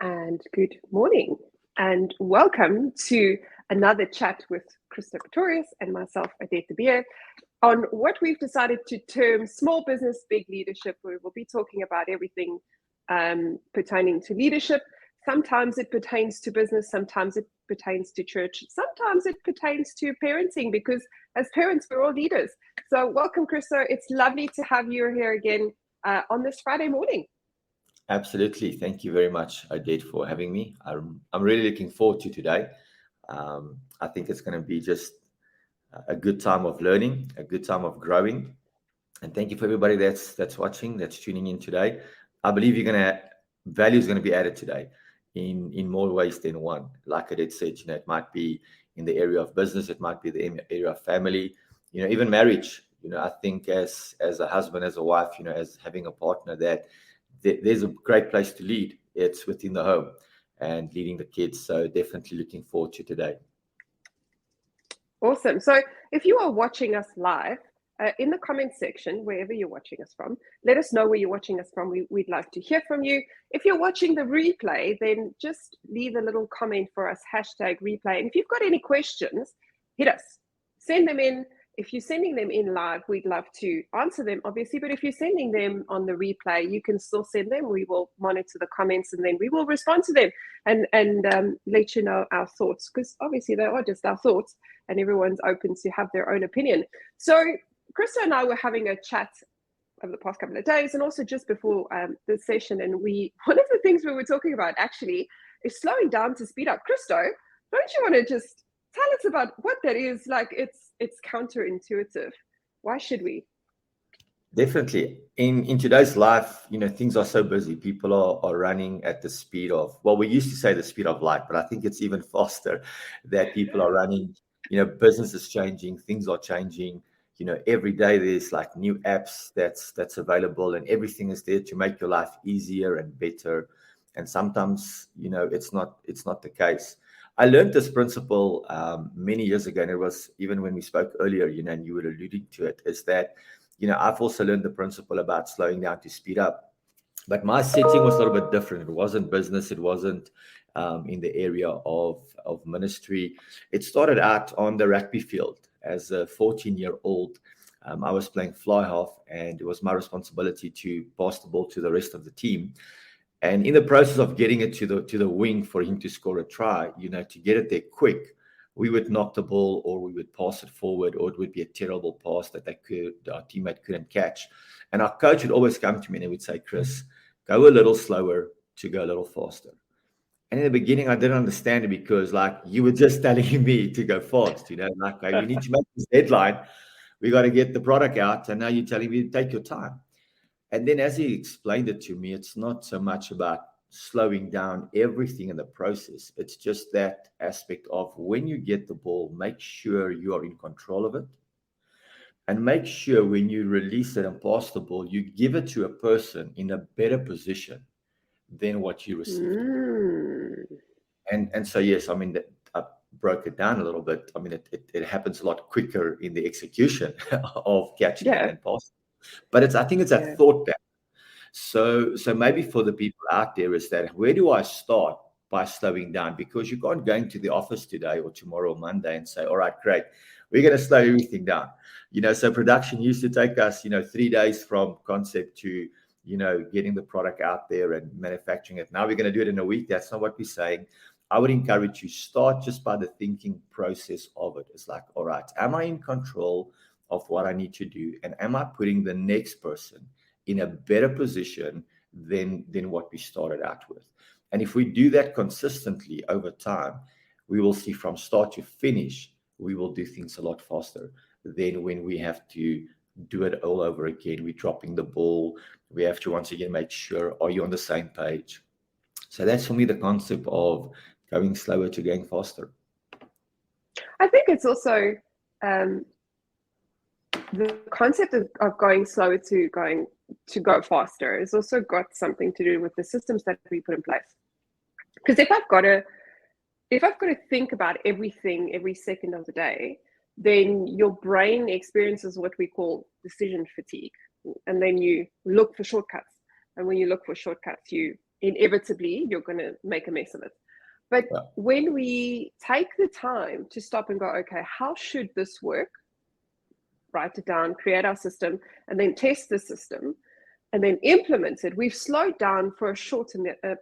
And good morning, and welcome to another chat with Krista Pretorius and myself, Odette, on what we've decided to term Small Business, Big Leadership, where we'll be talking about everything pertaining to leadership. Sometimes it pertains to business, sometimes it pertains to church, sometimes it pertains to parenting, because as parents, we're all leaders. So welcome, Krista. It's lovely to have you here again on this Friday morning. Absolutely. Thank you very much, Odette, for having me. I'm really looking forward to today. I think it's going to be just a good time of learning, a good time of growing. And thank you for everybody that's watching, that's tuning in today. I believe value is going to be added today in more ways than one. Like Odette said, it might be in the area of business, it might be the area of family, even marriage. I think as a husband, as a wife, as having a partner, that there's a great place to lead. It's within the home and leading the kids. So definitely looking forward to today. Awesome. So if you are watching us live, in the comment section, wherever you're watching us from, let us know where you're watching us from. We'd like to hear from you. If you're watching the replay, then just leave a little comment for us, #replay. And if you've got any questions, hit us, send them in. If you're sending them in live, we'd love to answer them, obviously. But if you're sending them on the replay, you can still send them. We will monitor the comments and then we will respond to them and let you know our thoughts, because obviously they are just our thoughts and everyone's open to have their own opinion. So Krista and I were having a chat over the past couple of days and also just before this session. And one of the things we were talking about actually is slowing down to speed up. Krista, don't you want to just tell us about what that is? Like, it's counterintuitive. Why should we? Definitely. In today's life, things are so busy. People are running at the speed of, well, we used to say the speed of light, but I think it's even faster that people are running. Business is changing, things are changing. Every day there's like new apps that's available, and everything is there to make your life easier and better. And sometimes, it's not the case. I learned this principle many years ago, and it was even when we spoke earlier, and you were alluding to it, is that, I've also learned the principle about slowing down to speed up. But my setting was a little bit different. It wasn't business. It wasn't in the area of ministry. It started out on the rugby field. As a 14-year-old, I was playing fly half, and it was my responsibility to pass the ball to the rest of the team. And in the process of getting it to the wing for him to score a try, to get it there quick, we would knock the ball, or we would pass it forward, or it would be a terrible pass that our teammate couldn't catch. And our coach would always come to me and he would say, "Chris, go a little slower to go a little faster." And in the beginning, I didn't understand it, because you were just telling me to go fast, we need to make this deadline. We got to get the product out. And now you're telling me to take your time. And then as he explained it to me, it's not so much about slowing down everything in the process. It's just that aspect of, when you get the ball, make sure you are in control of it. And make sure when you release it and pass the ball, you give it to a person in a better position than what you received. And so, yes, I broke it down a little bit. It happens a lot quicker in the execution of catching and passing. But I think it's that thought back. So maybe for the people out there is that, where do I start by slowing down? Because you can't go into the office today or tomorrow or Monday and say, all right, great, we're going to slow everything down. So production used to take us, 3 days from concept to, getting the product out there and manufacturing it. Now we're going to do it in a week. That's not what we're saying. I would encourage you, start just by the thinking process of it. It's like, all right, am I in control of what I need to do? And am I putting the next person in a better position than what we started out with? And if we do that consistently over time, we will see from start to finish, we will do things a lot faster than when we have to do it all over again. We're dropping the ball. We have to once again make sure, are you on the same page? So that's for me the concept of going slower to going faster. I think it's also the concept of going slower to go faster has also got something to do with the systems that we put in place. Because if I've got to think about everything every second of the day, then your brain experiences what we call decision fatigue, and then you look for shortcuts. And when you look for shortcuts, you inevitably you're going to make a mess of it. But when we take the time to stop and go, okay, how should this work? Write it down, create our system, and then test the system, and then implement it. We've slowed down for a short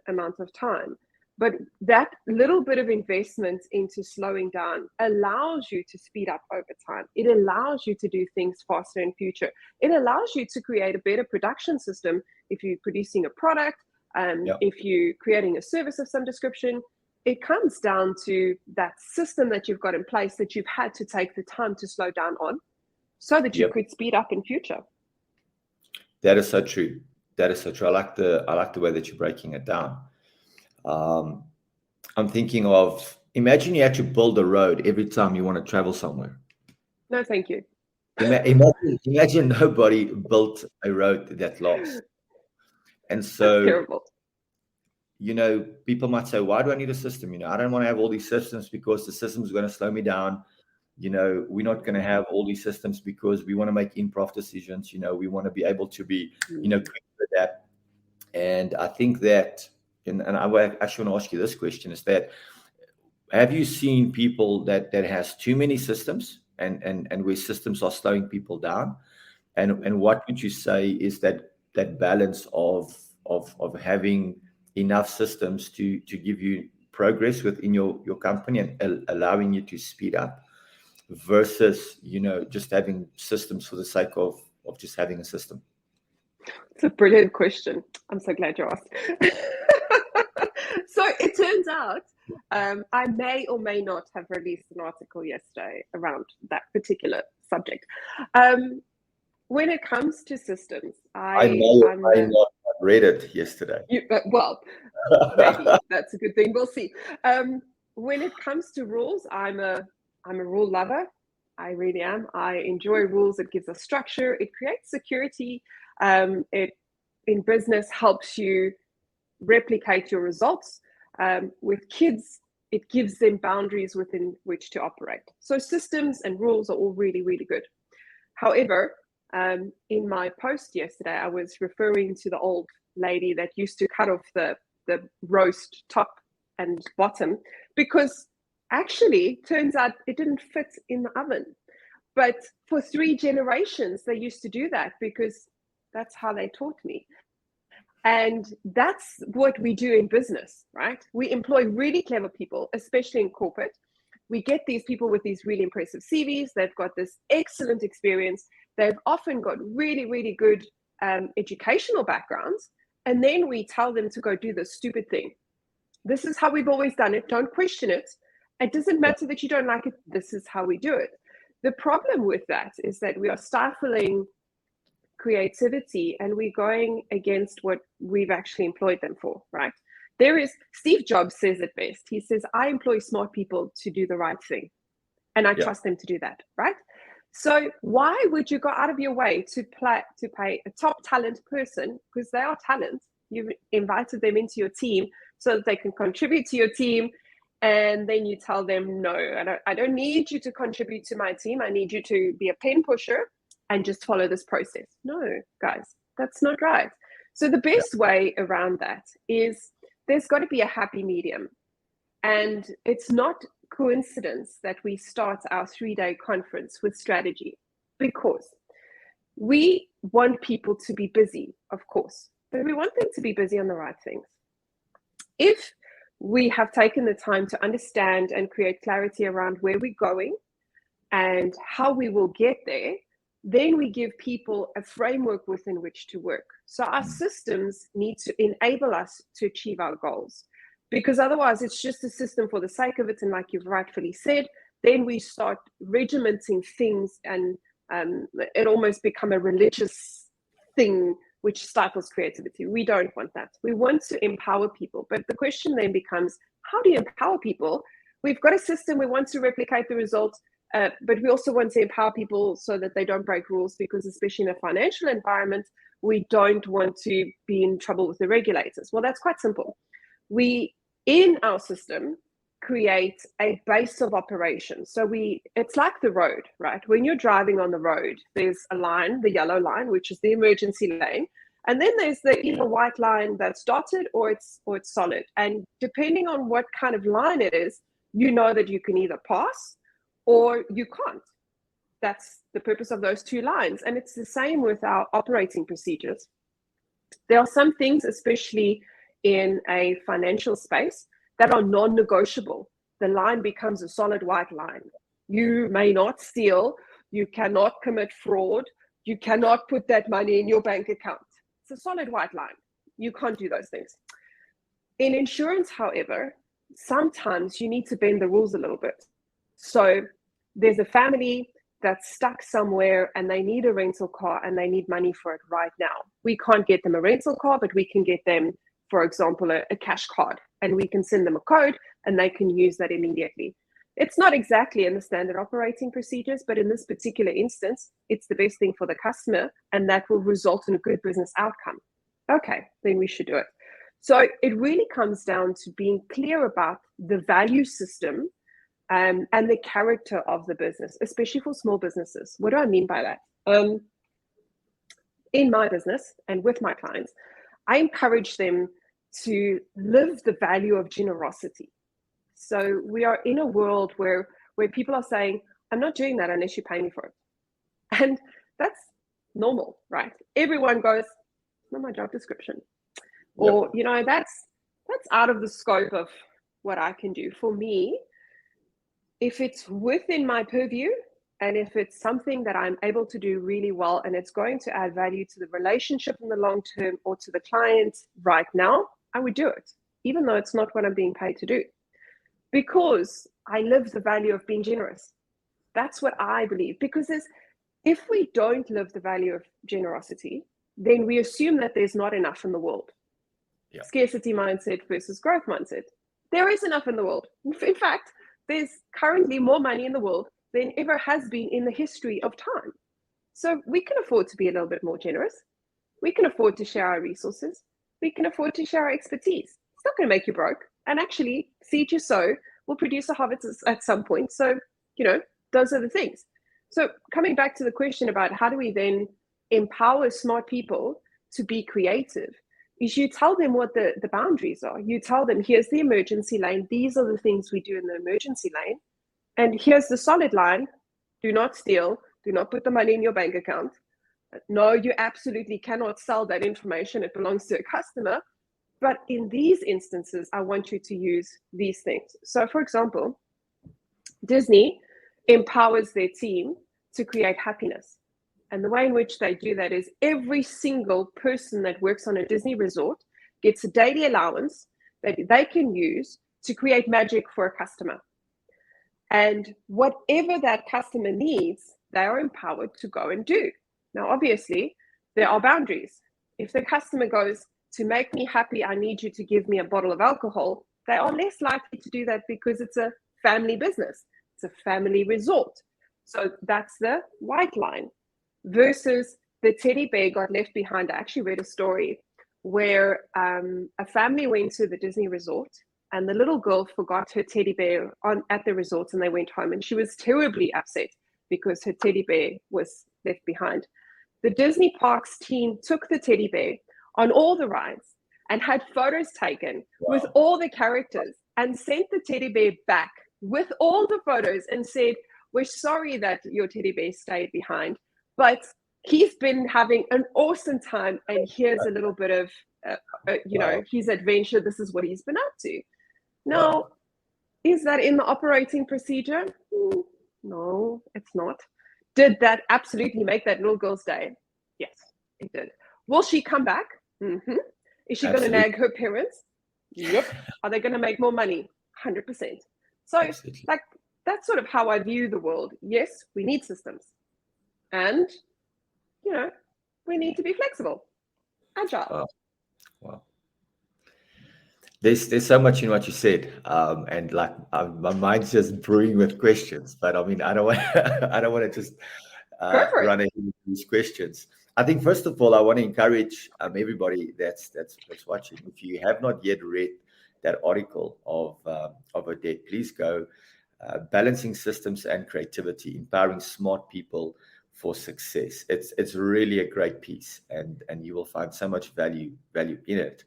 amount of time. But that little bit of investment into slowing down allows you to speed up over time. It allows you to do things faster in future. It allows you to create a better production system if you're producing a product, if you're creating a service of some description. It comes down to that system that you've got in place that you've had to take the time to slow down on so that you could speed up in future. That is so true. That is so true. I like the way that you're breaking it down. I'm thinking of, imagine you had to build a road every time you want to travel somewhere. No, thank you. Imagine nobody built a road that lasts. And so, that's terrible. People might say, why do I need a system? I don't want to have all these systems because the system is going to slow me down. We're not going to have all these systems because we want to make in-profit decisions. We want to be able to be, quick with that. And I think that, and I actually want to ask you this question, is that, have you seen people that has too many systems and where systems are slowing people down? And what would you say is that balance of having enough systems to give you progress within your company and allowing you to speed up versus, just having systems for the sake of just having a system? It's a brilliant question. I'm so glad you asked. So it turns out I may or may not have released an article yesterday around that particular subject. When it comes to systems, I may not have read it yesterday. Well, maybe that's a good thing. We'll see. When it comes to rules, I'm a rule lover. I really am. I enjoy rules. It gives us structure. It creates security. It in business helps you replicate your results. With kids, it gives them boundaries within which to operate. So systems and rules are all really, really good. However, in my post yesterday, I was referring to the old lady that used to cut off the roast top and bottom because actually turns out it didn't fit in the oven. But for 3 generations, they used to do that because that's how they taught me. And that's what we do in business, right? We employ really clever people, especially in corporate. We get these people with these really impressive CVs. They've got this excellent experience. They've often got really, really good educational backgrounds. And then we tell them to go do this stupid thing. This is how we've always done it. Don't question it. It doesn't matter that you don't like it. This is how we do it. The problem with that is that we are stifling creativity and we're going against what we've actually employed them for, right? Steve Jobs says it best. He says, I employ smart people to do the right thing. And I trust them to do that, right? So why would you go out of your way to pay a top talent person, because they are talent, you've invited them into your team so that they can contribute to your team, and then you tell them, no, I don't need you to contribute to my team. I need you to be a pen pusher and just follow this process. No, guys, that's not right. So the best way around that is there's got to be a happy medium. And it's not coincidence that we start our 3-day conference with strategy, because we want people to be busy, of course, but we want them to be busy on the right things. If we have taken the time to understand and create clarity around where we're going and how we will get there, then we give people a framework within which to work. So our systems need to enable us to achieve our goals, because otherwise it's just a system for the sake of it. And like you've rightfully said, then we start regimenting things and it almost become a religious thing which stifles creativity. We don't want that. We want to empower people. But the question then becomes, how do you empower people? We've got a system, we want to replicate the results, but we also want to empower people so that they don't break rules, because especially in a financial environment, we don't want to be in trouble with the regulators. Well, that's quite simple. We, in our system, create a base of operations. So it's like the road, right? When you're driving on the road, there's a line, the yellow line, which is the emergency lane. And then there's the either white line that's dotted or it's solid. And depending on what kind of line it is, you know that you can either pass or you can't. That's the purpose of those two lines. And it's the same with our operating procedures. There are some things, especially in a financial space, that are non-negotiable. The line becomes a solid white line. You may not steal, you cannot commit fraud, you cannot put that money in your bank account. It's a solid white line. You can't do those things. In insurance, however, sometimes you need to bend the rules a little bit. So there's a family that's stuck somewhere and they need a rental car and they need money for it right now. We can't get them a rental car, but we can get them, for example, a cash card, and we can send them a code and they can use that immediately. It's not exactly in the standard operating procedures, but in this particular instance, it's the best thing for the customer and that will result in a good business outcome. Okay, then we should do it. So it really comes down to being clear about the value system and the character of the business, especially for small businesses. What do I mean by that? In my business and with my clients, I encourage them to live the value of generosity. So we are in a world where people are saying, I'm not doing that unless you pay me for it. And that's normal, right? Everyone goes, it's not my job description. Yep. Or, that's out of the scope of what I can do. For me, if it's within my purview and if it's something that I'm able to do really well and it's going to add value to the relationship in the long term or to the client right now, I would do it, even though it's not what I'm being paid to do. Because I live the value of being generous. That's what I believe. Because if we don't live the value of generosity, then we assume that there's not enough in the world. Yeah. Scarcity mindset versus growth mindset. There is enough in the world. In fact, there's currently more money in the world than ever has been in the history of time. So we can afford to be a little bit more generous. We can afford to share our resources. We can afford to share our expertise. It's not going to make you broke. And actually, seed you sow will produce a harvest at some point. So, those are the things. So coming back to the question about how do we then empower smart people to be creative, is you tell them what the boundaries are. You tell them, here's the emergency lane. These are the things we do in the emergency lane. And here's the solid line. Do not steal. Do not put the money in your bank account. No, you absolutely cannot sell that information. It belongs to a customer. But in these instances, I want you to use these things. So for example, Disney empowers their team to create happiness. And the way in which they do that is every single person that works on a Disney resort gets a daily allowance that they can use to create magic for a customer. And whatever that customer needs, they are empowered to go and do. Now, obviously, there are boundaries. If the customer goes, to make me happy, I need you to give me a bottle of alcohol, they are less likely to do that because it's a family business. It's a family resort. So that's the white line. Versus the teddy bear got left behind. I actually read a story where a family went to the Disney resort and the little girl forgot her teddy bear at the resort and they went home and she was terribly upset because her teddy bear was left behind. The Disney Parks team took the teddy bear on all the rides and had photos taken with all the characters and sent the teddy bear back with all the photos and said, we're sorry that your teddy bear stayed behind, but he's been having an awesome time and here's a little bit of, his adventure. This is what he's been up to. Now, is that in the operating procedure? No, it's not. Did that absolutely make that little girl's day? Yes, it did. Will she come back? Mm-hmm. Is she going to nag her parents? Yep. Are they going to make more money? 100%. So that's sort of how I view the world. Yes, we need systems. And, we need to be flexible, agile. Wow. There's so much in what you said, and my mind's just brewing with questions. But I mean, I don't want to just run ahead with these questions. I think first of all, I want to encourage everybody that's watching. If you have not yet read that article of Odette, please go. Balancing Systems and Creativity, Empowering Smart People for success. It's really a great piece, and you will find so much value in it.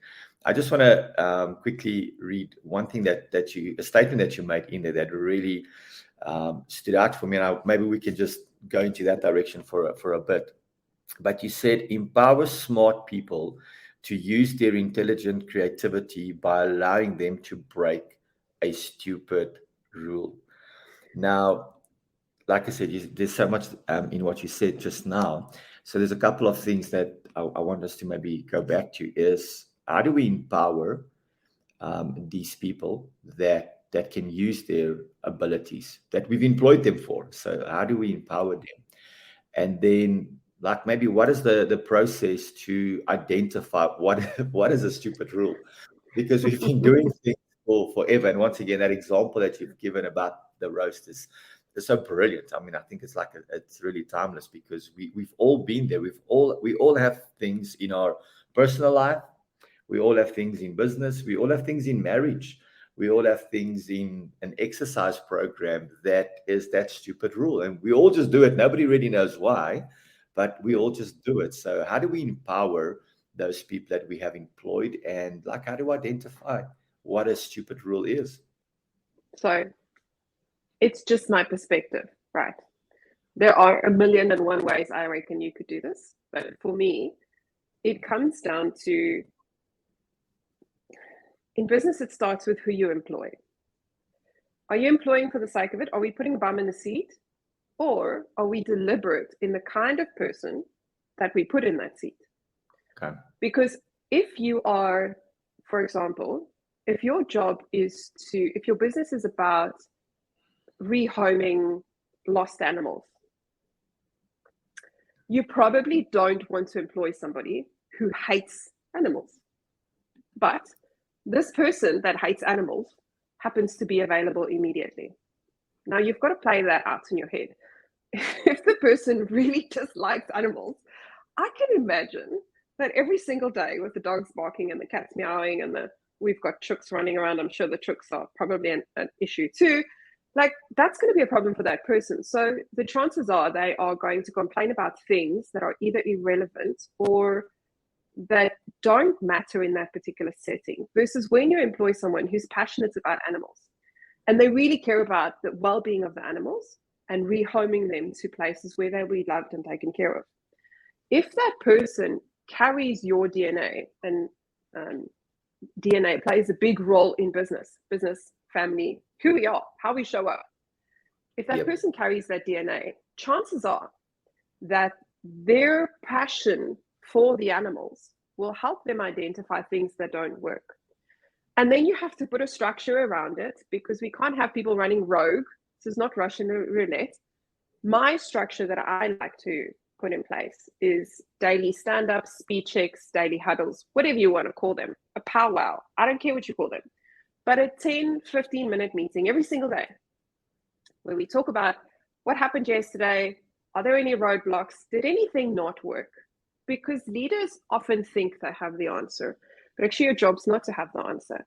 I just want to quickly read one thing a statement that you made in there that really stood out for me. And maybe we can just go into that direction for a bit. But you said, empower smart people to use their intelligent creativity by allowing them to break a stupid rule. Now, like I said, there's so much in what you said just now. So there's a couple of things that I want us to maybe go back to is, how do we empower these people that can use their abilities that we've employed them for? So how do we empower them? And then, like, maybe what is the process to identify what is a stupid rule? Because we've been doing things for forever. And once again, that example that you've given about the roast is so brilliant. I mean, I think it's it's really timeless, because we've all been there. We all have things in our personal life. We all have things in business. We all have things in marriage. We all have things in an exercise program that is that stupid rule. And we all just do it. Nobody really knows why, but we all just do it. So how do we empower those people that we have employed? And like, how do we identify what a stupid rule is? So it's just my perspective, right? There are 1,000,001 ways I reckon you could do this. But for me, it comes down to, in business, it starts with who you employ. Are you employing for the sake of it? Are we putting a bum in the seat? Or are we deliberate in the kind of person that we put in that seat? Okay. Because if you are, for example, if your business is about rehoming lost animals, you probably don't want to employ somebody who hates animals. But this person that hates animals happens to be available immediately. Now, you've got to play that out in your head. If the person really dislikes animals, I can imagine that every single day, with the dogs barking and the cats meowing and we've got chooks running around, I'm sure the chooks are probably an issue too. Like, that's going to be a problem for that person. So the chances are they are going to complain about things that are either irrelevant or that don't matter in that particular setting, versus when you employ someone who's passionate about animals and they really care about the well-being of the animals and rehoming them to places where they'll be loved and taken care of. If that person carries your DNA, and DNA plays a big role in business, family, who we are, how we show up. If that person carries that DNA, chances are that their passion for the animals will help them identify things that don't work. And then you have to put a structure around it, because we can't have people running rogue. This is not Russian roulette. My structure that I like to put in place is daily stand-ups, speed checks, daily huddles, whatever you want to call them, a powwow. I don't care what you call them. But a 10, 15-minute meeting every single day where we talk about what happened yesterday. Are there any roadblocks? Did anything not work? Because leaders often think they have the answer, but actually your job's not to have the answer.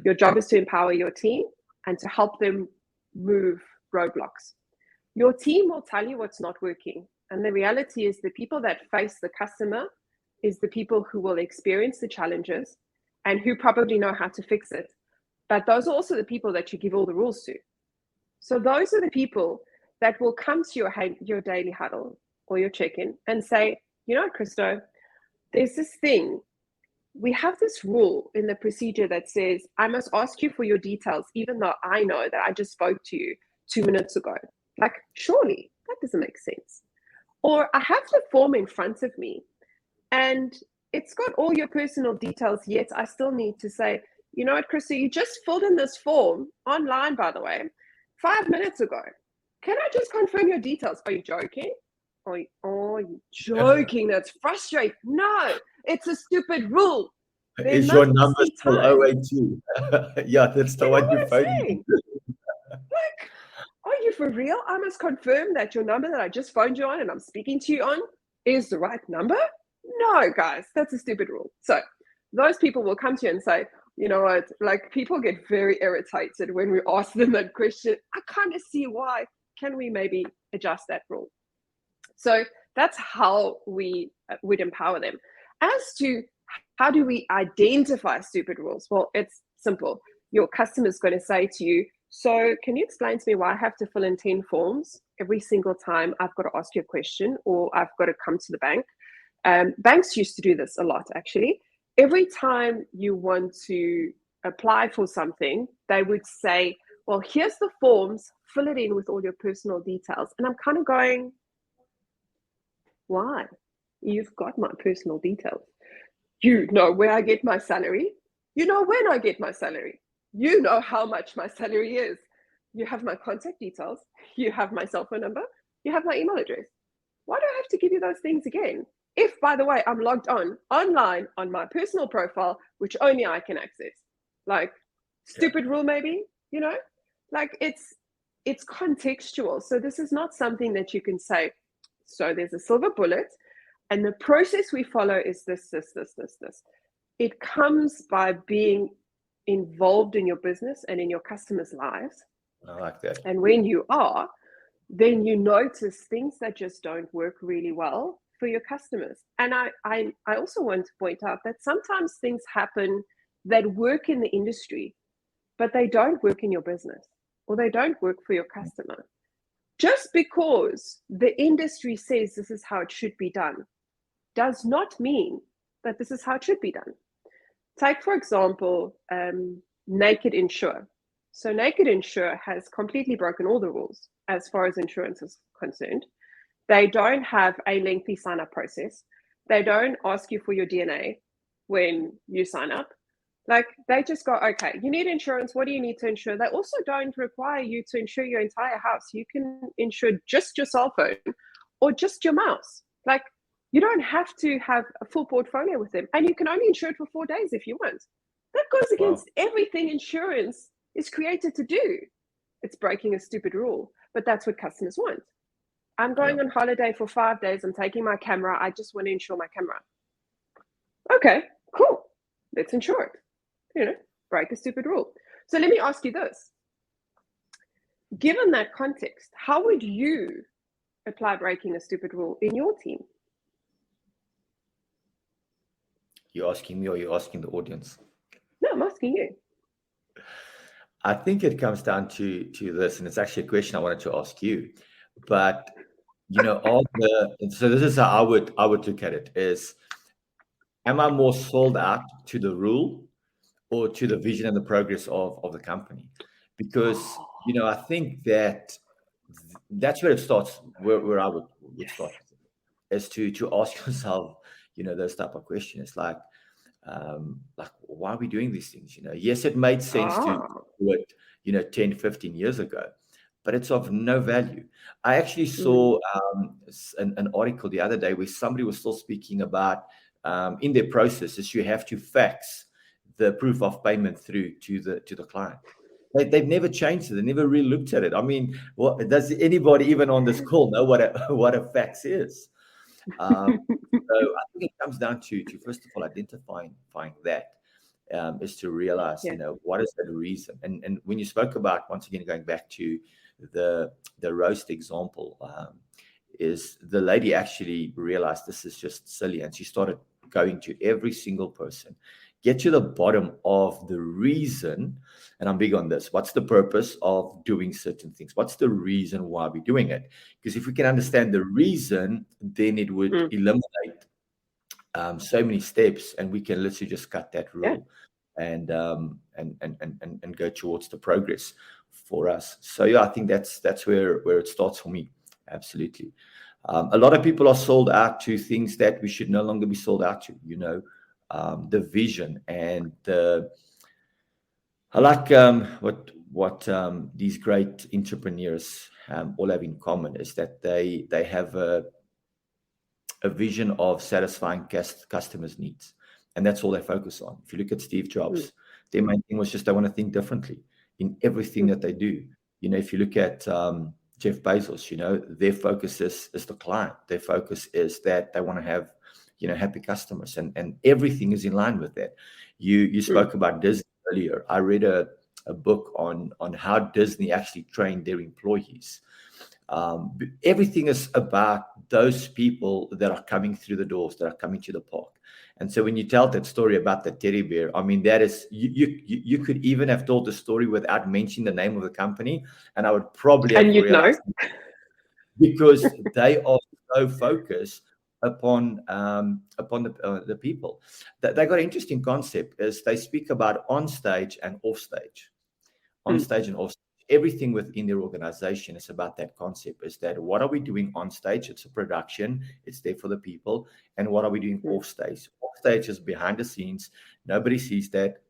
Your job is to empower your team and to help them move roadblocks. Your team will tell you what's not working. And the reality is the people that face the customer is the people who will experience the challenges and who probably know how to fix it. But those are also the people that you give all the rules to. So those are the people that will come to your daily huddle or your check-in and say, you know, Christo, there's this thing. We have this rule in the procedure that says, I must ask you for your details, even though I know that I just spoke to you 2 minutes ago. Like, surely that doesn't make sense. Or I have the form in front of me and it's got all your personal details, yet I still need to say, you know what, Christo, you just filled in this form online, by the way, 5 minutes ago. Can I just confirm your details? Are you joking? Are you joking? That's frustrating. No, it's a stupid rule. Is your number still 082? Yeah, that's the one you phoned. Like, are you for real? I must confirm that your number that I just phoned you on and I'm speaking to you on is the right number? No, guys, that's a stupid rule. So those people will come to you and say, you know what, like, people get very irritated when we ask them that question. I kind of see why. Can we maybe adjust that rule? So that's how we would empower them. As to how do we identify stupid rules? Well, it's simple. Your customer is going to say to you, so can you explain to me why I have to fill in 10 forms every single time I've got to ask you a question or I've got to come to the bank? Banks used to do this a lot, actually. Every time you want to apply for something, they would say, well, here's the forms, fill it in with all your personal details. And I'm kind of going, why? You've got my personal details. You know where I get my salary. You know when I get my salary. You know how much my salary is. You have my contact details. You have my cell phone number. You have my email address. Why do I have to give you those things again? If, by the way, I'm logged online on my personal profile, which only I can access. Like, stupid rule, maybe, like it's contextual. So this is not something that you can say, so there's a silver bullet, and the process we follow is this. It comes by being involved in your business and in your customers' lives. I like that. And when you are, then you notice things that just don't work really well for your customers. And I also want to point out that sometimes things happen that work in the industry, but they don't work in your business or they don't work for your customer. Just because the industry says this is how it should be done does not mean that this is how it should be done. Take, for example, Naked Insure. So Naked Insure has completely broken all the rules as far as insurance is concerned. They don't have a lengthy sign-up process. They don't ask you for your DNA when you sign up. Like, they just go, okay, you need insurance. What do you need to insure? They also don't require you to insure your entire house. You can insure just your cell phone or just your mouse. Like, you don't have to have a full portfolio with them. And you can only insure it for 4 days if you want. That goes against everything insurance is created to do. It's breaking a stupid rule, but that's what customers want. I'm going on holiday for 5 days. I'm taking my camera. I just want to insure my camera. Okay, cool. Let's insure it. Break a stupid rule. So let me ask you this. Given that context, how would you apply breaking a stupid rule in your team? You're asking me or you're asking the audience? No, I'm asking you. I think it comes down to this, and it's actually a question I wanted to ask you. But so this is how I would look at it: is, am I more sold out to the rule or to the vision and the progress of the company? Because I think that's where it starts. Where I would start is to ask yourself, those type of questions, like why are we doing these things? Yes, it made sense to do it 10, 15 years ago, but it's of no value. I actually saw an article the other day where somebody was still speaking about in their processes, you have to fax the proof of payment through to the client. They've never changed it. They never really looked at it. I mean, does anybody even on this call know what a fax is? So I think it comes down to first of all identifying that is to realize what is the reason. And when you spoke about, once again going back to the roast example, is the lady actually realized this is just silly, and she started going to every single person, get to the bottom of the reason. And I'm big on this. What's the purpose of doing certain things? What's the reason why we're doing it? Because if we can understand the reason, then it would eliminate so many steps, and we can literally just cut that rule and go towards the progress for us. So I think that's where it starts for me. Absolutely. A lot of people are sold out to things that we should no longer be sold out to. The vision and I like what these great entrepreneurs all have in common is that they have a vision of satisfying customers' needs, and that's all they focus on. If you look at Steve Jobs, their main thing was just they want to think differently in everything that they do. If you look at Jeff Bezos, their focus is the client. Their focus is that they want to have happy customers, and everything is in line with that. You spoke about Disney earlier. I read a book on how Disney actually trained their employees. Everything is about those people that are coming through the doors, that are coming to the park. And so when you tell that story about the teddy bear, I mean, that is, you could even have told the story without mentioning the name of the company, and I would probably have And you'd know. realized, because they are so focused upon the people. That they got an interesting concept is they speak about on stage and off stage. On stage and off stage. Everything within their organization is about that concept, is that what are we doing on stage? It's a production, it's there for the people. And what are we doing off stage? Off stage is behind the scenes. Nobody sees that.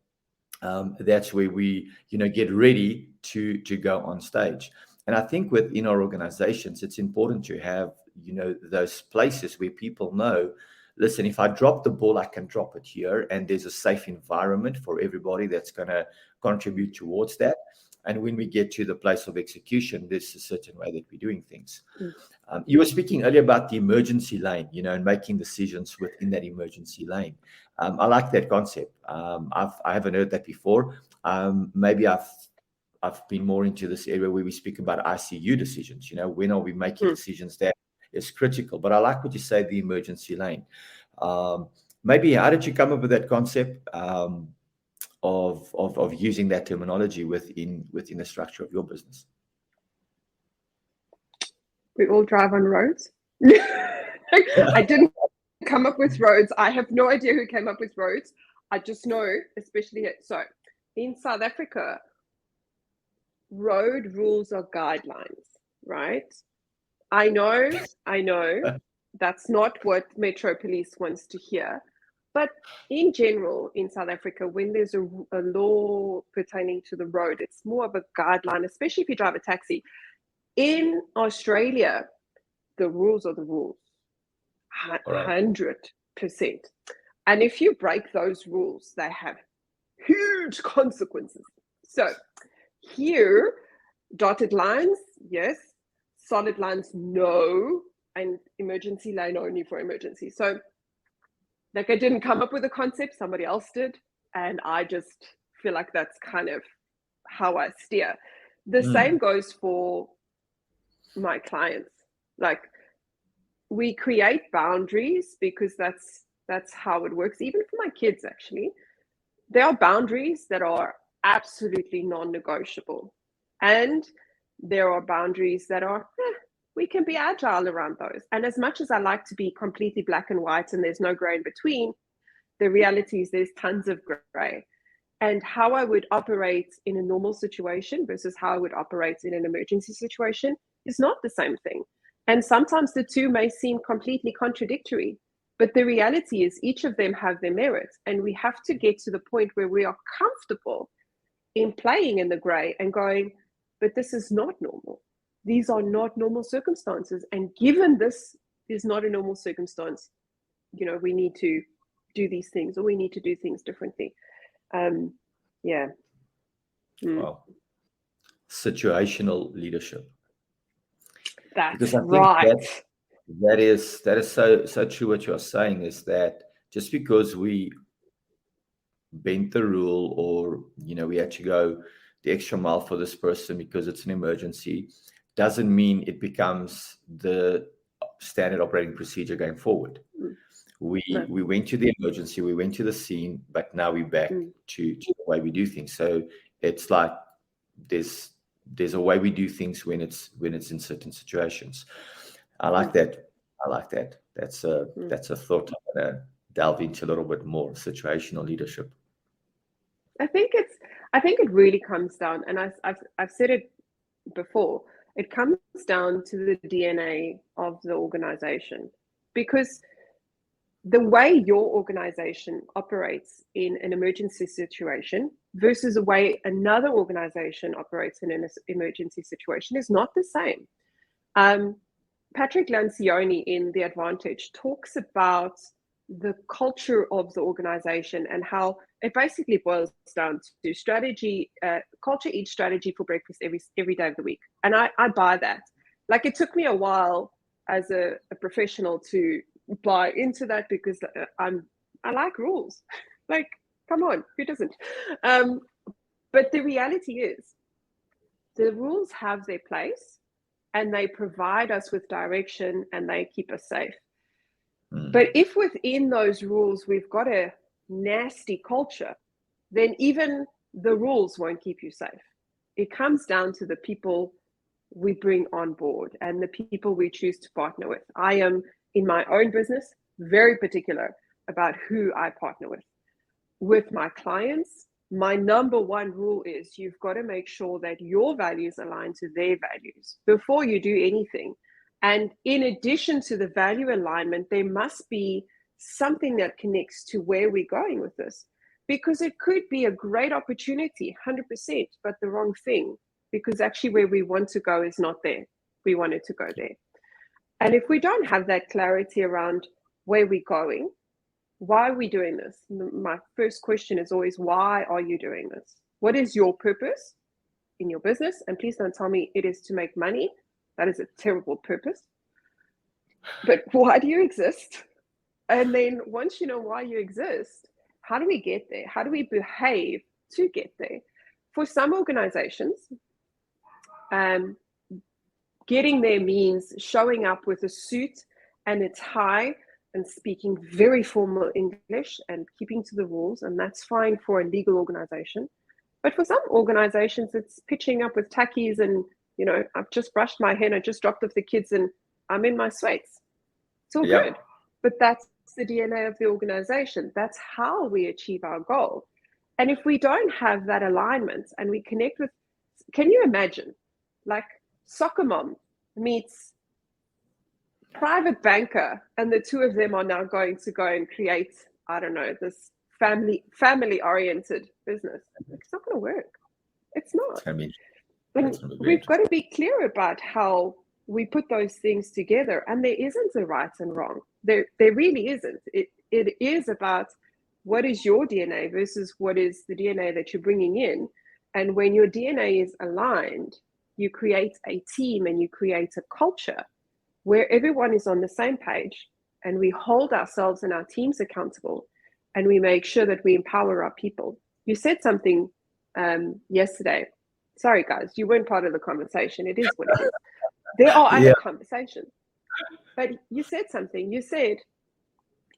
That's where we, get ready to go on stage. And I think within our organizations, it's important to have, those places where people know, listen, if I drop the ball, I can drop it here. And there's a safe environment for everybody that's going to contribute towards that. And when we get to the place of execution, there's a certain way that we're doing things. You were speaking earlier about the emergency lane, and making decisions within that emergency lane. I like that concept. I haven't heard that before. Maybe I've been more into this area where we speak about ICU decisions. When are we making decisions that is critical? But I like what you say, the emergency lane. Maybe how did you come up with that concept? Of using that terminology within the structure of your business? We all drive on roads. I didn't come up with roads. I have no idea who came up with roads. I just know, especially in South Africa, road rules are guidelines, right? I know that's not what Metro Police wants to hear. But in general, in South Africa, when there's a law pertaining to the road, it's more of a guideline, especially if you drive a taxi. In Australia, the rules are the rules, 100%. And if you break those rules, they have huge consequences. So here, dotted lines, yes. Solid lines, no. And emergency lane only for emergency. So I didn't come up with a concept, somebody else did. And I just feel like that's kind of how I steer. The same goes for my clients. We create boundaries because that's how it works. Even for my kids, actually, there are boundaries that are absolutely non-negotiable. And there are boundaries that are, we can be agile around those. And as much as I like to be completely black and white and there's no gray in between, the reality is there's tons of gray. And how I would operate in a normal situation versus how I would operate in an emergency situation is not the same thing. And sometimes the two may seem completely contradictory, but the reality is each of them have their merits. And we have to get to the point where we are comfortable in playing in the gray and going, but this is not normal. These are not normal circumstances. And given this is not a normal circumstance, we need to do these things, or we need to do things differently. Wow. Situational leadership. That's right. That is so true. What you're saying is that just because we bent the rule, or we had to go the extra mile for this person because it's an emergency, doesn't mean it becomes the standard operating procedure going forward. We went to the emergency, we went to the scene, but now we're back to the way we do things. So it's like there's a way we do things when it's in certain situations. I like that. That's a thought I'm gonna delve into a little bit more. Situational leadership. I think it really comes down, and I've said it before, it comes down to the DNA of the organization, because the way your organization operates in an emergency situation versus the way another organization operates in an emergency situation is not the same. Patrick Lencioni in The Advantage talks about the culture of the organization and how it basically boils down to strategy. Culture eats strategy for breakfast every day of the week. And I buy that. It took me a while as a professional to buy into that, because I like rules. Come on, who doesn't? But the reality is the rules have their place, and they provide us with direction and they keep us safe. Mm. But if within those rules we've got a nasty culture, then even the rules won't keep you safe. It comes down to the people we bring on board and the people we choose to partner with. I am, in my own business, very particular about who I partner with. With my clients, my number one rule is you've got to make sure that your values align to their values before you do anything. And in addition to the value alignment, there must be something that connects to where we're going with this, because it could be a great opportunity, 100%, but the wrong thing, because actually where we want to go is not there. We wanted to go there. And if we don't have that clarity around where we're going, why are we doing this? My first question is always, why are you doing this? What is your purpose in your business? And please don't tell me it is to make money. That is a terrible purpose. But why do you exist? And then once you know why you exist, how do we get there? How do we behave to get there? For some organizations, getting there means showing up with a suit and a tie and speaking very formal English and keeping to the rules, and that's fine for a legal organization. But for some organizations, it's pitching up with tackies and, you know, I've just brushed my hair, I just dropped off the kids and I'm in my sweats. It's all good. But that's the DNA of the organization. That's how we achieve our goal. And if we don't have that alignment and we connect with, can you imagine, like soccer mom meets private banker, and the two of them are now going to go and create, I don't know, this family-oriented business. It's not going to work. It's not. And we've got to be clear about how we put those things together. And there isn't a right and wrong. There really isn't. It is about what is your DNA versus what is the DNA that you're bringing in. And when your DNA is aligned, you create a team and you create a culture where everyone is on the same page, and we hold ourselves and our teams accountable, and we make sure that we empower our people. You said something yesterday. Sorry, guys, you weren't part of the conversation. It is what it is. There are other conversations. But you said something. You said,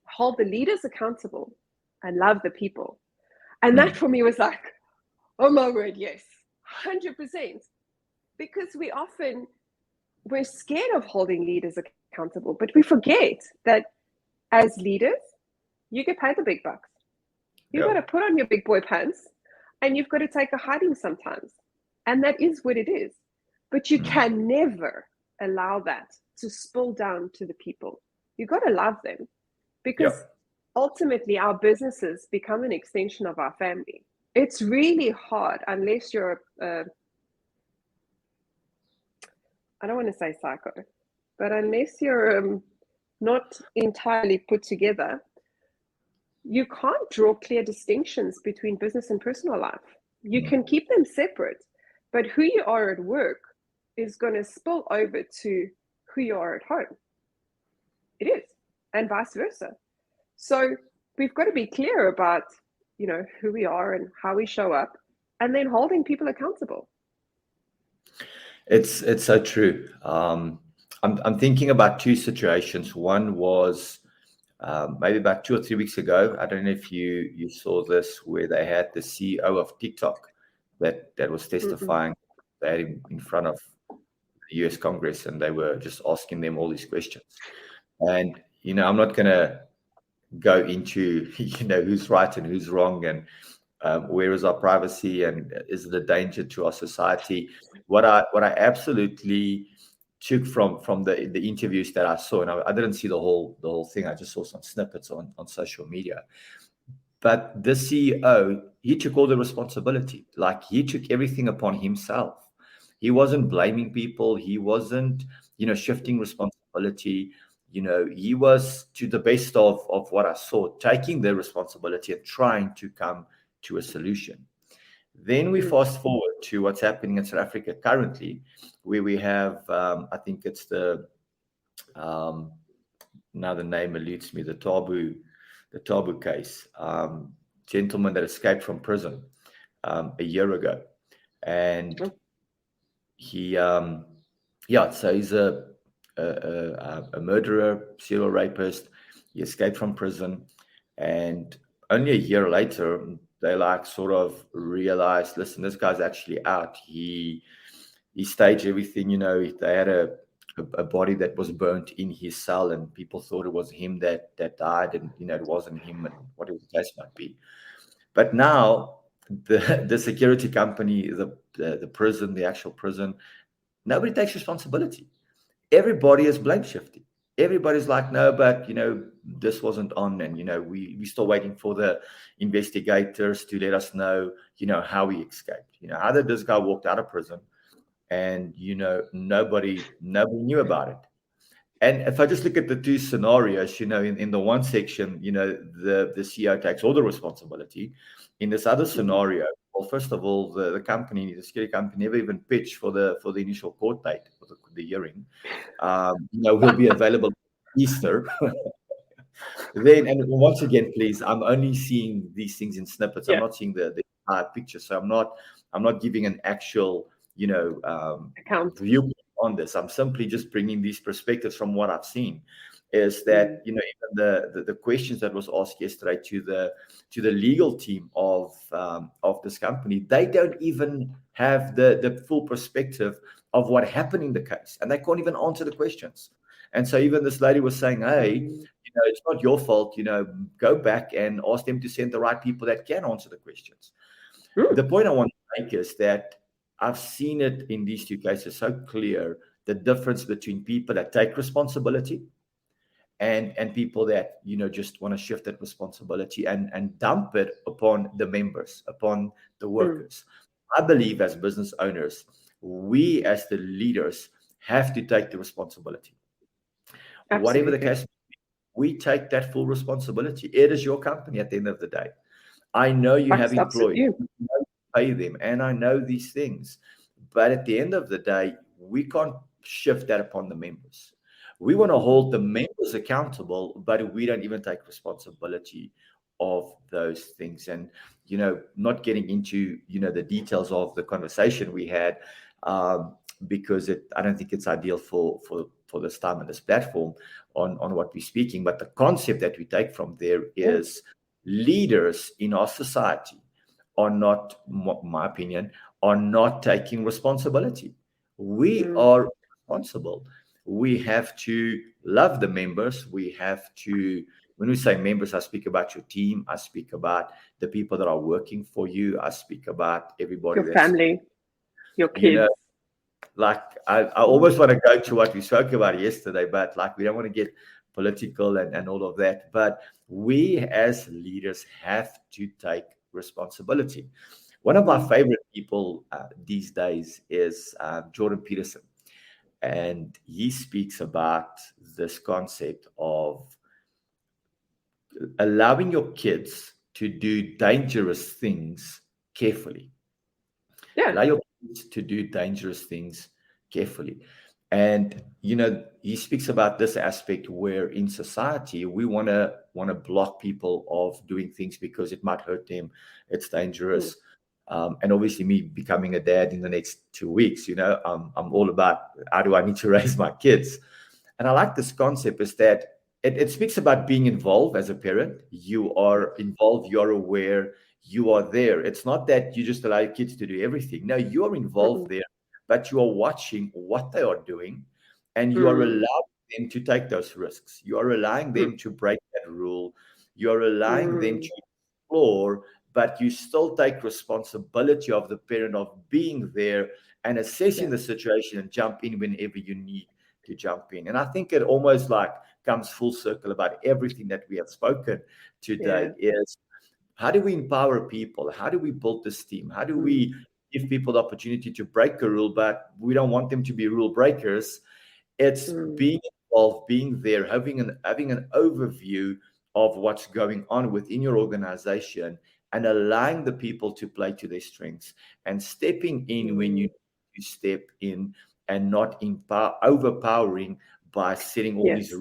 hold the leaders accountable and love the people. And that for me was like, oh my word, yes, 100%. Because we're scared of holding leaders accountable, but we forget that as leaders, you get paid the big bucks. You've got to put on your big boy pants and you've got to take a hiding sometimes. And that is what it is. But you can never allow that to spill down to the people. You've got to love them, because ultimately our businesses become an extension of our family. It's really hard unless you're I don't want to say psycho, but unless you're not entirely put together, you can't draw clear distinctions between business and personal life. You can keep them separate, but who you are at work is going to spill over to who you are at home. It is, and vice versa. So we've got to be clear about, you know, who we are and how we show up, and then holding people accountable. It's so true. I'm thinking about two situations. One was maybe about 2 or 3 weeks ago. I don't know if you saw this, where they had the CEO of TikTok that was testifying. They had him in front of the US Congress, and they were just asking them all these questions. And, you know, I'm not going to go into, you know, who's right and who's wrong, and where is our privacy, and is it a danger to our society? What I absolutely took from the interviews that I saw, and I didn't see the whole thing. I just saw some snippets on social media. But the CEO, he took all the responsibility. Like, he took everything upon himself. He wasn't blaming people. He wasn't, you know, shifting responsibility. You know, he was, to the best of what I saw, taking the responsibility and trying to come to a solution. Then we fast forward to what's happening in South Africa currently, where we have, I think it's the, now the name eludes me, the Tabu case, gentleman that escaped from prison a year ago, and he Yeah, so he's a murderer, serial rapist. He escaped from prison, and only a year later, they like sort of realized, listen, this guy's actually out. He staged everything. They had a body that was burnt in his cell, and people thought it was him that died, and it wasn't him, and whatever the case might be. But now the security company, the prison, the actual prison, nobody takes responsibility. Everybody is blame shifting. Everybody's like, no, but this wasn't on, and we're still waiting for the investigators to let us know, how he escaped. How did this guy walked out of prison, and nobody knew about it. And if I just look at the two scenarios, in the one section, the CEO takes all the responsibility. In this other scenario, well, first of all, the company, the security company, never even pitched for the initial court date for the hearing. Will be available Easter. Then, and once again, please, I'm only seeing these things in snippets. I'm Yeah. not seeing the entire picture, so I'm not giving an actual Account. view on this. I'm simply just bringing these perspectives from what I've seen. Is that even the questions that was asked yesterday to the legal team of this company, they don't even have the full perspective of what happened in the case, and they can't even answer the questions. And so even this lady was saying, hey, it's not your fault, go back and ask them to send the right people that can answer the questions. The point I want to make is that I've seen it in these two cases so clear, the difference between people that take responsibility and people that just want to shift that responsibility and dump it upon the members, upon the workers. I believe as business owners, we as the leaders have to take the responsibility. Absolutely. Whatever the case, we take that full responsibility. It is your company at the end of the day. I know you have employees, you pay them, and I know these things. But at the end of the day, we can't shift that upon the members. We want to hold the members accountable, but we don't even take responsibility of those things. And, not getting into, the details of the conversation we had, because I don't think it's ideal for this time and this platform on what we're speaking. But the concept that we take from there is leaders in our society are not, my opinion, are not taking responsibility. We are responsible. We have to love the members. We have to, when we say members, I speak about your team. I speak about the people that are working for you. I speak about everybody. Your family, your kids. Like I almost want to go to what we spoke about yesterday, but like we don't want to get political and all of that. But we as leaders have to take responsibility. One of my favorite people these days is Jordan Peterson. And he speaks about this concept of allowing your kids to do dangerous things carefully. Yeah. Allow your kids to do dangerous things carefully. And he speaks about this aspect where in society we want to block people of doing things because it might hurt them, it's dangerous. And obviously me becoming a dad in the next 2 weeks, I'm all about how do I need to raise my kids. And I like this concept is that it speaks about being involved as a parent. You are involved, you're aware, you are there. It's not that you just allow your kids to do everything. No, you are involved there, but you are watching what they are doing, and you are allowing them to take those risks. You are allowing them to break that rule. You are allowing them to explore, but you still take responsibility of the parent of being there and assessing the situation and jump in whenever you need to jump in. And I think it almost like comes full circle about everything that we have spoken today is how do we empower people? How do we build this team? How do we give people the opportunity to break a rule, but we don't want them to be rule breakers? It's being involved, being there, having an overview of what's going on within your organization and allowing the people to play to their strengths and stepping in when you need to step in and not overpowering by setting all these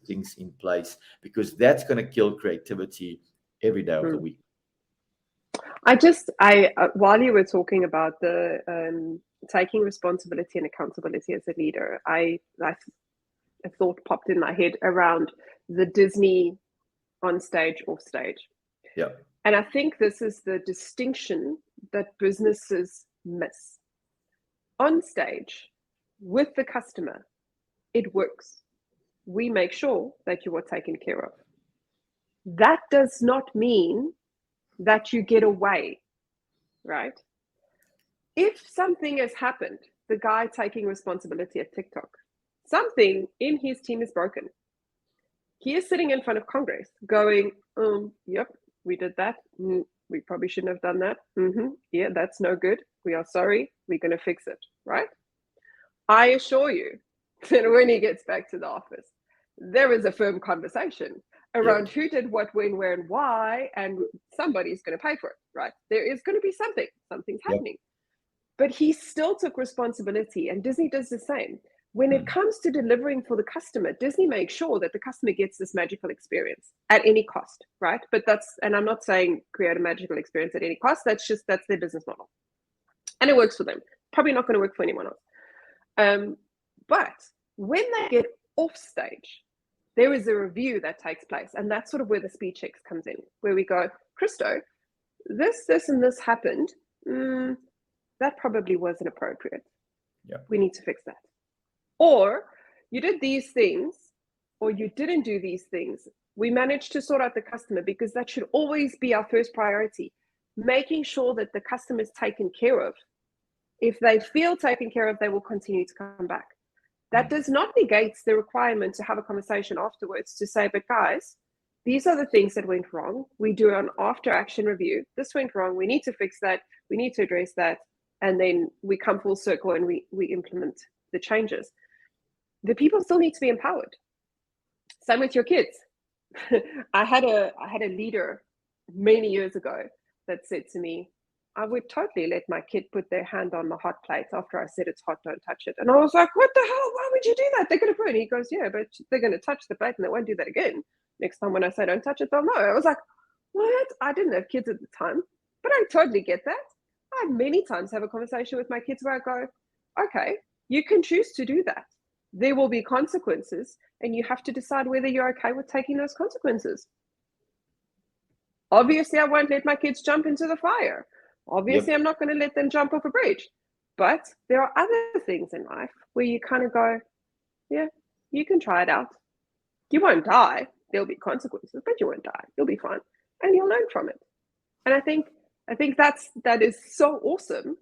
things in place, because that's going to kill creativity every day of the week. while you were talking about the taking responsibility and accountability as a leader, a thought popped in my head around the Disney on stage, off stage. Yeah. And I think this is the distinction that businesses miss. On stage, with the customer, it works. We make sure that you are taken care of. That does not mean that you get away, right? If something has happened, the guy taking responsibility at TikTok, something in his team is broken. He is sitting in front of Congress going, yep, we did that. We probably shouldn't have done that. Yeah, that's no good. We are sorry. We're going to fix it, right? I assure you that when he gets back to the office, there is a firm conversation around who did what, when, where, and why, and somebody's going to pay for it, right? There is going to be something's happening. But he still took responsibility, and Disney does the same. When it comes to delivering for the customer, Disney makes sure that the customer gets this magical experience at any cost, right? But and I'm not saying create a magical experience at any cost. That's their business model. And it works for them. Probably not going to work for anyone else. But when they get off stage, there is a review that takes place. And that's sort of where the speed checks comes in, where we go, Christo, this, and this happened. That probably wasn't appropriate. Yeah. We need to fix that. Or you did these things, or you didn't do these things. We managed to sort out the customer, because that should always be our first priority, making sure that the customer is taken care of. If they feel taken care of, they will continue to come back. That does not negate the requirement to have a conversation afterwards to say, but guys, these are the things that went wrong. We do an after action review. This went wrong. We need to fix that. We need to address that. And then we come full circle and we implement the changes. The people still need to be empowered. Same with your kids. I had a leader many years ago that said to me, I would totally let my kid put their hand on the hot plate after I said it's hot, don't touch it. And I was like, what the hell? Why would you do that? They're going to burn. He goes, yeah, but they're going to touch the plate and they won't do that again. Next time when I say don't touch it, they'll know. I was like, what? I didn't have kids at the time, but I totally get that. I many times have a conversation with my kids where I go, okay, you can choose to do that. There will be consequences, and you have to decide whether you're okay with taking those consequences. Obviously, I won't let my kids jump into the fire. Obviously, I'm not going to let them jump off a bridge. But there are other things in life where you kind of go, yeah, you can try it out. You won't die. There'll be consequences, but you won't die. You'll be fine, and you'll learn from it. And I think that is so awesome.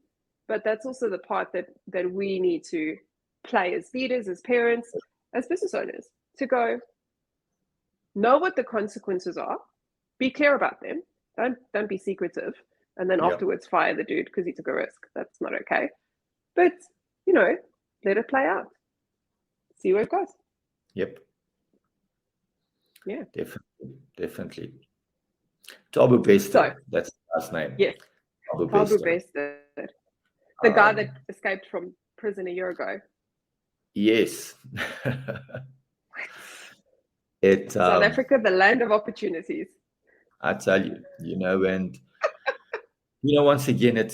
But that's also the part that we need to play as leaders, as parents, as business owners, to go, know what the consequences are, be clear about them, don't be secretive, and then afterwards fire the dude because he took a risk. That's not okay. But, let it play out. See where it goes. Yep. Yeah. Definitely. Tabu Bester, that's the last name. Yes. Tabu Bester. The guy that escaped from prison a year ago. Yes. South Africa, the land of opportunities. I tell you, and once again,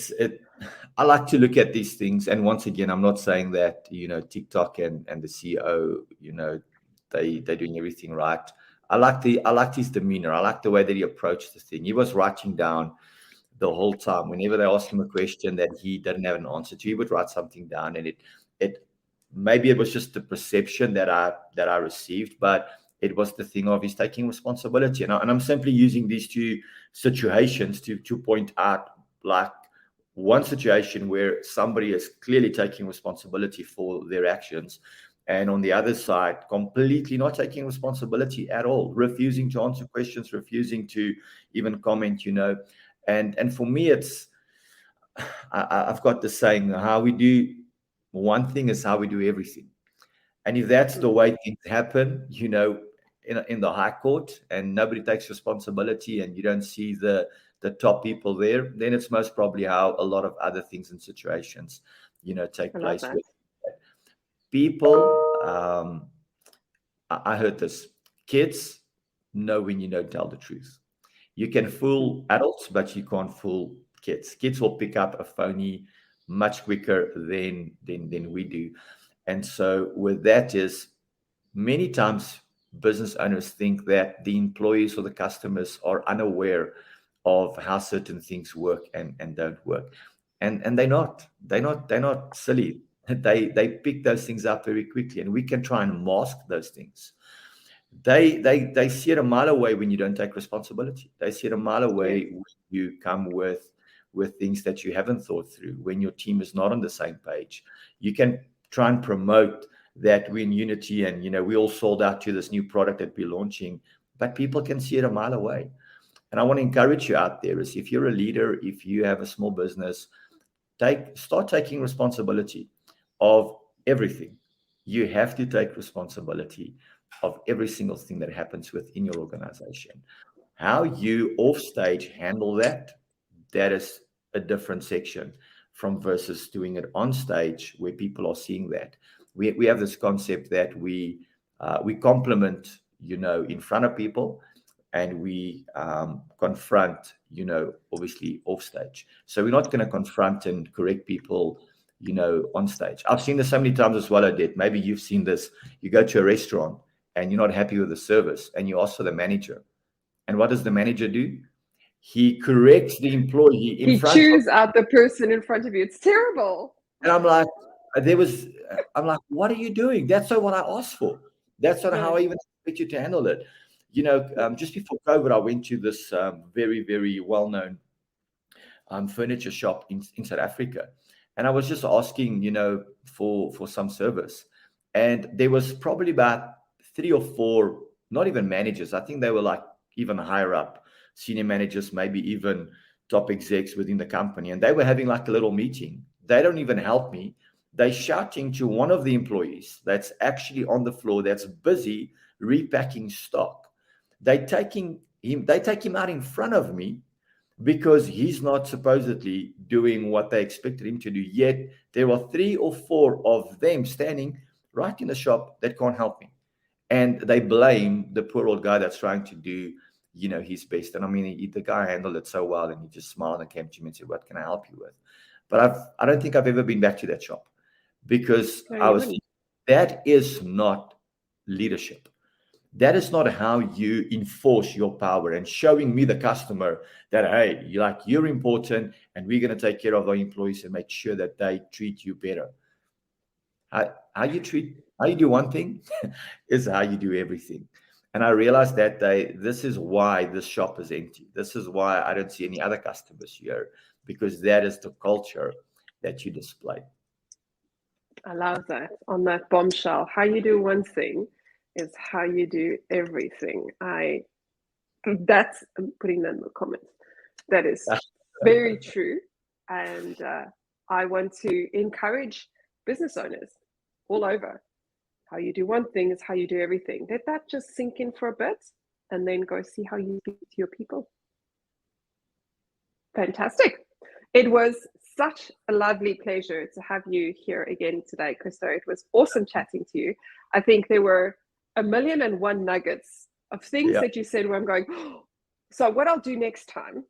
I like to look at these things, and once again, I'm not saying that TikTok and the CEO, they're doing everything right. I liked his demeanor. I liked the way that he approached the thing. He was writing down the whole time. Whenever they asked him a question that he didn't have an answer to, he would write something down, and maybe it was just the perception that I received, but it was the thing of he's taking responsibility. And I'm simply using these two situations to point out, like, one situation where somebody is clearly taking responsibility for their actions, and on the other side, completely not taking responsibility at all, refusing to answer questions, refusing to even comment, And for me, I've got the saying, how we do one thing is how we do everything. And if that's the way things happen, in the high court, and nobody takes responsibility, and you don't see the top people there, then it's most probably how a lot of other things and situations, take place. People, I heard this, kids know when you don't tell the truth. You can fool adults, but you can't fool kids. Kids will pick up a phony much quicker than we do. And so with that is many times business owners think that the employees or the customers are unaware of how certain things work and don't work. And they're not. They're not silly. They pick those things up very quickly, and we can try and mask those things. They see it a mile away when you don't take responsibility. They see it a mile away when you come with things that you haven't thought through, when your team is not on the same page. You can try and promote that we're in unity and, we all sold out to this new product that we're launching, but people can see it a mile away. And I want to encourage you out there is, if you're a leader, if you have a small business, start taking responsibility of everything. You have to take responsibility of every single thing that happens within your organization. How you off stage handle that is a different section from versus doing it on stage where people are seeing that. We have this concept that we compliment, in front of people, and we confront, obviously off stage. So we're not going to confront and correct people, on stage. I've seen this so many times as well, Odette. Maybe you've seen this. You go to a restaurant and you're not happy with the service, and you ask for the manager. And what does the manager do? He corrects the employee in front of you. He chews out the person in front of you. It's terrible. And I'm like, what are you doing? That's not what I asked for. That's not how I even expect you to handle it. Just before COVID, I went to this very, very well-known furniture shop in South Africa. And I was just asking, for some service. And there was probably about 3 or 4, not even managers. I think they were like even higher up, senior managers, maybe even top execs within the company. And they were having like a little meeting. They don't even help me. They're shouting to one of the employees that's actually on the floor, that's busy repacking stock. They take him out in front of me because he's not supposedly doing what they expected him to do. Yet there are 3 or 4 of them standing right in the shop that can't help me. And they blame the poor old guy that's trying to do, his best. And I mean, the guy handled it so well, and he just smiled and came to me and said, "What can I help you with?" But I don't think I've ever been back to that shop, because that is not leadership. That is not how you enforce your power and showing me, the customer, that, hey, you're important and we're going to take care of our employees and make sure that they treat you better. How you do one thing is how you do everything. And I realized that this is why this shop is empty. This is why I don't see any other customers here, because that is the culture that you display. I love that. On that bombshell, how you do one thing is how you do everything. I'm putting that in the comments. That is very true. And I want to encourage business owners all over. How you do one thing is how you do everything. Let that just sink in for a bit, and then go see how you speak to your people. Fantastic. It was such a lovely pleasure to have you here again today, Christo. It was awesome chatting to you. I think there were 1,000,001 nuggets of things that you said where I'm going, oh. So what I'll do next time,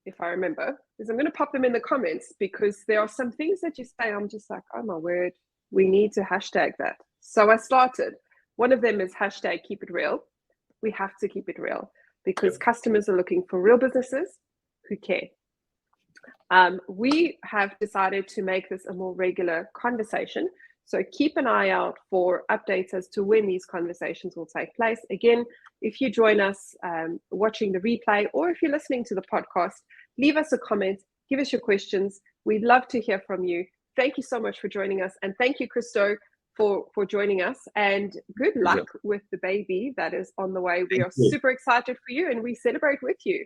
if I remember, is I'm going to pop them in the comments, because there are some things that you say, I'm just like, oh my word, we need to hashtag that. So I started. One of them is hashtag keep it real. We have to keep it real, because customers are looking for real businesses who care. We have decided to make this a more regular conversation. So keep an eye out for updates as to when these conversations will take place. Again, if you join us watching the replay, or if you're listening to the podcast, leave us a comment, give us your questions. We'd love to hear from you. Thank you so much for joining us. And thank you, Christo, for joining us. And good luck with the baby that is on the way. We are super excited for you, and we celebrate with you.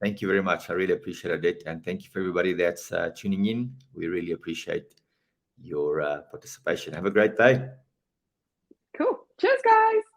Thank you very much. I really appreciate it. And thank you for everybody that's tuning in. We really appreciate your participation. Have a great day. Cool. Cheers, guys.